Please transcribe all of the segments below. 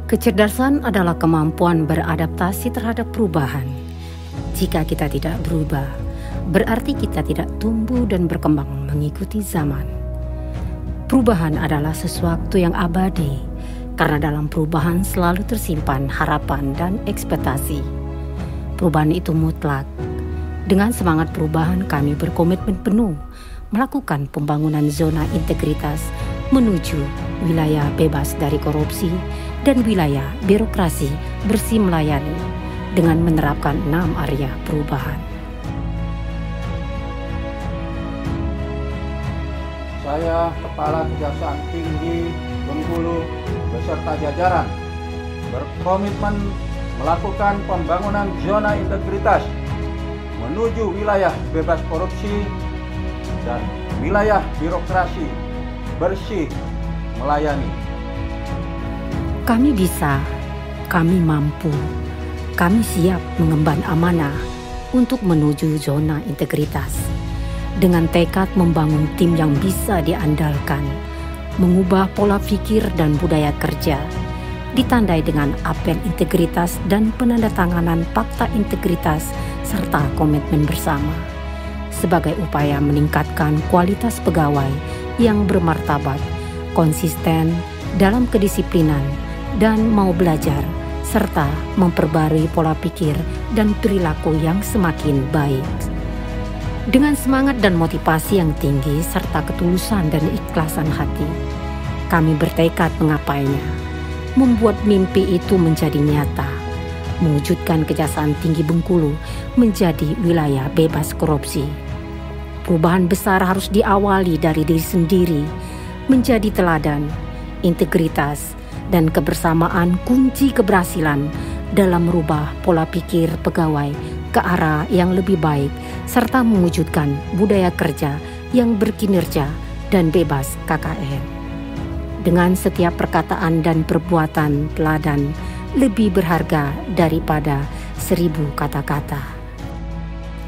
Kecerdasan adalah kemampuan beradaptasi terhadap perubahan. Jika kita tidak berubah, berarti kita tidak tumbuh dan berkembang mengikuti zaman. Perubahan adalah sesuatu yang abadi, karena dalam perubahan selalu tersimpan harapan dan ekspektasi. Perubahan itu mutlak. Dengan semangat perubahan, kami berkomitmen penuh melakukan pembangunan zona integritas menuju wilayah bebas dari korupsi dan wilayah birokrasi bersih melayani dengan menerapkan 6 area perubahan. Saya, Kepala Kejaksaan Tinggi Bengkulu beserta jajaran berkomitmen melakukan pembangunan zona integritas menuju wilayah bebas korupsi dan wilayah birokrasi bersih melayani. Kami bisa, kami mampu, kami siap mengemban amanah untuk menuju zona integritas. Dengan tekad membangun tim yang bisa diandalkan, mengubah pola pikir dan budaya kerja, ditandai dengan apel integritas dan penandatanganan fakta integritas serta komitmen bersama, sebagai upaya meningkatkan kualitas pegawai yang bermartabat, konsisten dalam kedisiplinan, dan mau belajar, serta memperbarui pola pikir dan perilaku yang semakin baik. Dengan semangat dan motivasi yang tinggi serta ketulusan dan ikhlasan hati, kami bertekad mengapainya, membuat mimpi itu menjadi nyata, mewujudkan Kejaksaan Tinggi Bengkulu menjadi wilayah bebas korupsi. Perubahan besar harus diawali dari diri sendiri, menjadi teladan, integritas, dan kebersamaan kunci keberhasilan dalam merubah pola pikir pegawai ke arah yang lebih baik, serta mewujudkan budaya kerja yang berkinerja dan bebas KKN. Dengan setiap perkataan dan perbuatan teladan lebih berharga daripada 1000 kata-kata.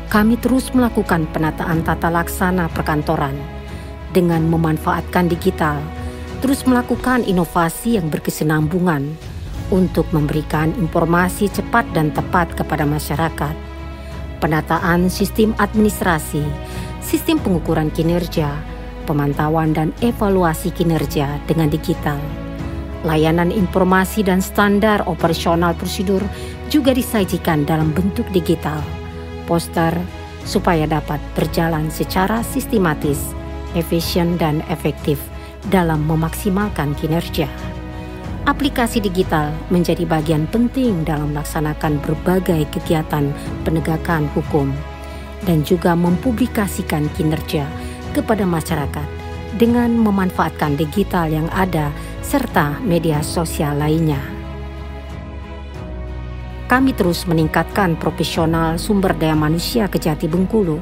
Kami terus melakukan penataan tata laksana perkantoran dengan memanfaatkan digital, terus melakukan inovasi yang berkesinambungan untuk memberikan informasi cepat dan tepat kepada masyarakat. Penataan sistem administrasi, sistem pengukuran kinerja, pemantauan dan evaluasi kinerja dengan digital. Layanan informasi dan standar operasional prosedur juga disajikan dalam bentuk digital, poster, supaya dapat berjalan secara sistematis, efisien dan efektif dalam memaksimalkan kinerja. Aplikasi digital menjadi bagian penting dalam melaksanakan berbagai kegiatan penegakan hukum dan juga mempublikasikan kinerja kepada masyarakat dengan memanfaatkan digital yang ada serta media sosial lainnya. Kami terus meningkatkan profesional sumber daya manusia Kejati Bengkulu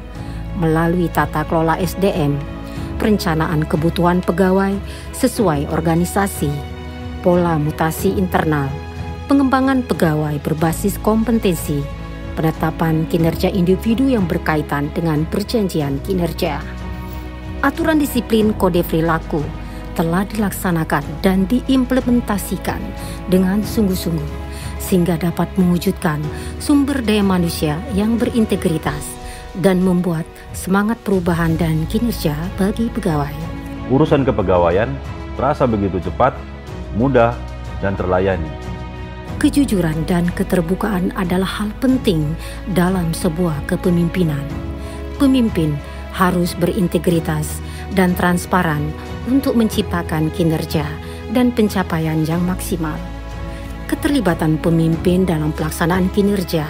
melalui tata kelola SDM, perencanaan kebutuhan pegawai sesuai organisasi, pola mutasi internal, pengembangan pegawai berbasis kompetensi, penetapan kinerja individu yang berkaitan dengan perjanjian kinerja. Aturan disiplin kode perilaku telah dilaksanakan dan diimplementasikan dengan sungguh-sungguh sehingga dapat mewujudkan sumber daya manusia yang berintegritas dan membuat semangat perubahan dan kinerja bagi pegawai. Urusan kepegawaian terasa begitu cepat, mudah, dan terlayani. Kejujuran dan keterbukaan adalah hal penting dalam sebuah kepemimpinan. Pemimpin harus berintegritas dan transparan untuk menciptakan kinerja dan pencapaian yang maksimal. Keterlibatan pemimpin dalam pelaksanaan kinerja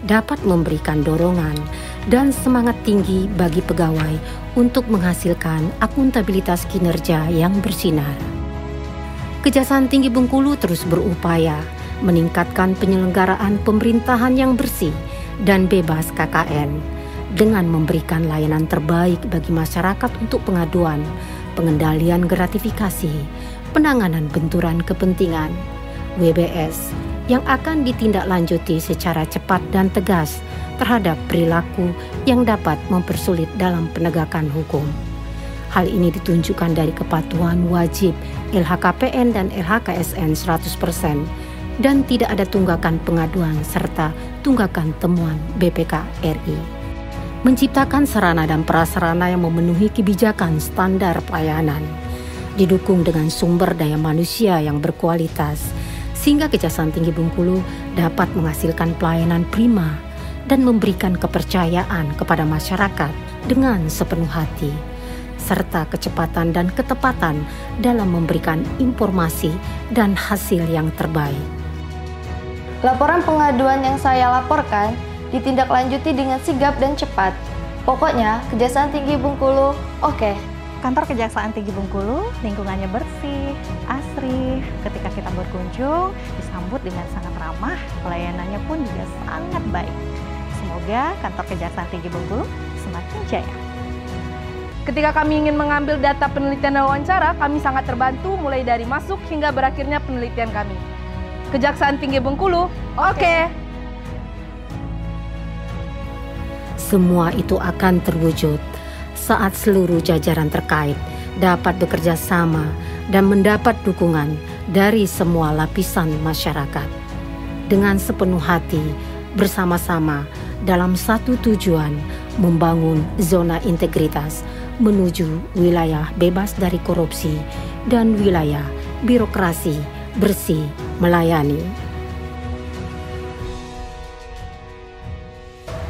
dapat memberikan dorongan dan semangat tinggi bagi pegawai untuk menghasilkan akuntabilitas kinerja yang bersinar. Kejaksaan Tinggi Bengkulu terus berupaya meningkatkan penyelenggaraan pemerintahan yang bersih dan bebas KKN dengan memberikan layanan terbaik bagi masyarakat untuk pengaduan, pengendalian gratifikasi, penanganan benturan kepentingan, WBS, yang akan ditindaklanjuti secara cepat dan tegas terhadap perilaku yang dapat mempersulit dalam penegakan hukum. Hal ini ditunjukkan dari kepatuhan wajib LHKPN dan LHKSN 100% dan tidak ada tunggakan pengaduan serta tunggakan temuan BPK RI. Menciptakan sarana dan prasarana yang memenuhi kebijakan standar pelayanan, didukung dengan sumber daya manusia yang berkualitas, sehingga Kejaksaan Tinggi Bengkulu dapat menghasilkan pelayanan prima dan memberikan kepercayaan kepada masyarakat dengan sepenuh hati, serta kecepatan dan ketepatan dalam memberikan informasi dan hasil yang terbaik. Laporan pengaduan yang saya laporkan ditindaklanjuti dengan sigap dan cepat. Pokoknya Kejaksaan Tinggi Bengkulu oke. Kantor Kejaksaan Tinggi Bengkulu lingkungannya bersih, asri. Ketika kita berkunjung, disambut dengan sangat ramah, pelayanannya pun juga sangat baik. Semoga kantor Kejaksaan Tinggi Bengkulu semakin jaya. Ketika kami ingin mengambil data penelitian dan wawancara, kami sangat terbantu mulai dari masuk hingga berakhirnya penelitian kami. Kejaksaan Tinggi Bengkulu, oke. Semua itu akan terwujud saat seluruh jajaran terkait dapat bekerja sama dan mendapat dukungan dari semua lapisan masyarakat. Dengan sepenuh hati, bersama-sama dalam satu tujuan, membangun zona integritas menuju wilayah bebas dari korupsi dan wilayah birokrasi bersih melayani.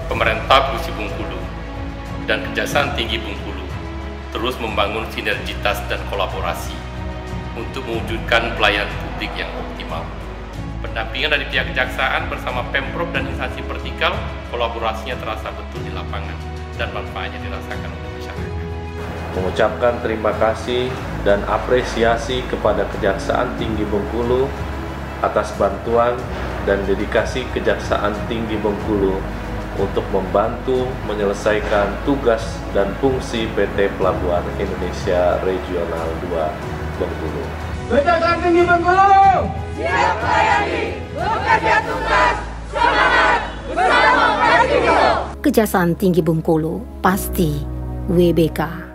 Pemerintah Provinsi Bengkulu dan Kejaksaan Tinggi Bengkulu terus membangun sinergitas dan kolaborasi untuk mewujudkan pelayanan publik yang optimal. Pendampingan dari pihak kejaksaan bersama Pemprov dan instansi vertikal, kolaborasinya terasa betul di lapangan dan manfaatnya dirasakan oleh masyarakat. Mengucapkan terima kasih dan apresiasi kepada Kejaksaan Tinggi Bengkulu atas bantuan dan dedikasi Kejaksaan Tinggi Bengkulu untuk membantu menyelesaikan tugas dan fungsi PT Pelabuhan Indonesia Regional 2 Bengkulu. Kejaksaan Tinggi Bengkulu siap melayani, bekerja tuntas, semangat, bersama Presiden. Kejaksaan Tinggi Bengkulu pasti WBK.